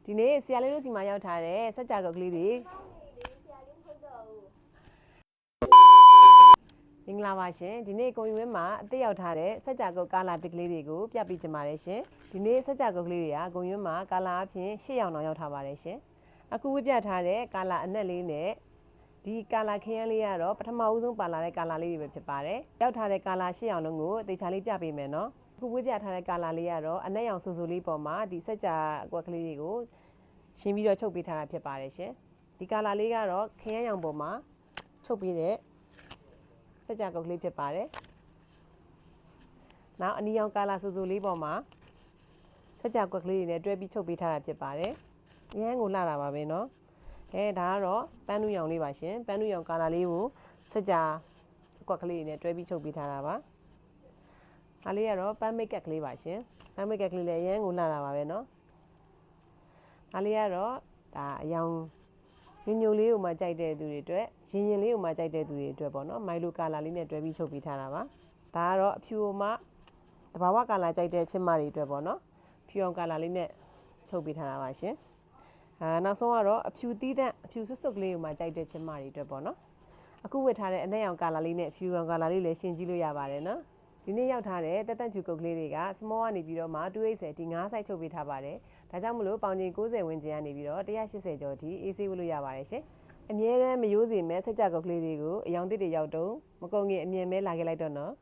ဒီနေ့ဆရာလေးတို့စီမှာရောက်ထားတဲ့စက်ကြကုတ်ကလေးတွေမင်္ဂလာပါရှင်ဒီနေ့ကိုရင်ဝင်းမှာအသက်ရောက်ထားတဲ့စက်ကြကုတ်ကာလာတစ်ကလေးတွေကိုပြပြချင်ပါတယ်ရှင်ဒီနေ့စက်ကြကုတ်ကလေးတွေကကိုရင်ဝင်းမှာကာလာအဖြစ်၈ရောင်တောင်ရောက်ထားပါတယ်ရှင်အခုဝှပြထားတဲ့ကာလာအနက်လေးနဲ့ဒီကာလာခရမ်းလေးကတော့ပထမဦးဆုံးပါလာတဲ့ကာလာလေးတွေပဲဖြစ်ပါတယ်ရောက်ထားတဲ့ကာလာ၈ရောင်လုံးကိုအသေးချာလေးပြပေးမယ်နော်အခုဝှပြထားတဲ့ကာလာလေးကတော့အနက်ရောင်ဆူဆူလေးပေါ်မှာဒီစက်ကြအကွက်ကလေးတွေကိုရှင်းပြီးတော့ချုပ်ပေးထားတာဖြစ်ပါတယ်ရှင်ဒီကာလာလေးကတော့ခရမ်းရောင်ပေါ်မှာချုပ်ပေးတဲ့စက်ကြကုတ်လေးဖြစ်ပါတယ်နောက်အနီရောင်ကာလာဆူဆူလေးပေါ်မှာစက်ကြကွက်ကလေးတွေနဲ့တွဲပြီးချုပ်ပေးထားတာဖြစ်ပါတယ်အရန်ကိုလှတာပါပဲเนาะဒါကတော့ပန်းနူးရောင်လေးပါရှင်ပန်းနူးရောင်ကာလာလေးကိုစက်ကြကွက်ကလေးတွေနဲ့တွဲပြီးချုပ်ပေးထားတာပါဒါလေးကတော့ပန်းမိတ်ကက်ကလေးပါရှင်ပန်းမိတ်ကက်ကလေးလည်းအရန်ကိုလှတာပါပဲเนาะဒါလေးကတော့ဒါအယောင်ညိုလေးကိုမှကြိုက်တဲ့သူတွေအတွက်ရင်ရင်လေးကိုမှကြိုက်တဲ့သူတွေအတွက်ပေါ့နော်မိုင်လိုကာလာလေးနဲ့တွဲပြီးချုပ်ပေးထားတာပါဒါကတော့အဖြူမှတဘာဝကာလာကြိုက်တဲ့ချစ်မတွေအတွက်ပေါ့နော်ဖြူအောင်ကာလာလေးနဲ့ချုပ်ပေးထားတာပါရှင်နောက်ဆုံးကတော့အဖြူသီးသန့်အဖြူဆွတ်ဆွတ်ကလေးကိုမှကြိုက်တဲ့ချစ်မတွေအတွက်ပေါ့နော်အခုဝတ်ထားတဲ့အနက်ရောင်ကာလာလေးနဲ့ဖြူအောင်ကာလာလေးလည်းရှင်းကြည့်လို့ရပါတယ်နော်ဒီနေ့ရောက်ထားတဲ့တက်တန့်ချူကုတ်ကလေးတွေက small ကနေပြီးတော့မှ280ဒီ9 size ချုပ်ပေးထားပါတယ်ဒါကြောင့်မလို့ပေါင်ချိန်90ဝန်းကျင်ကနေပြီးတော့180ကျော်ထိအေးဆေးဝတ်လို့ရပါတယ်ရှင်အမြဲတမ်းမရိုးစီမဲ့စက်ကြကုတ်ကလေးတွေကိုအယောင်သစ်တွေရောက်တော့မကုန်ခင်အမြင်မဲလာခဲ့လိုက်တော့နော်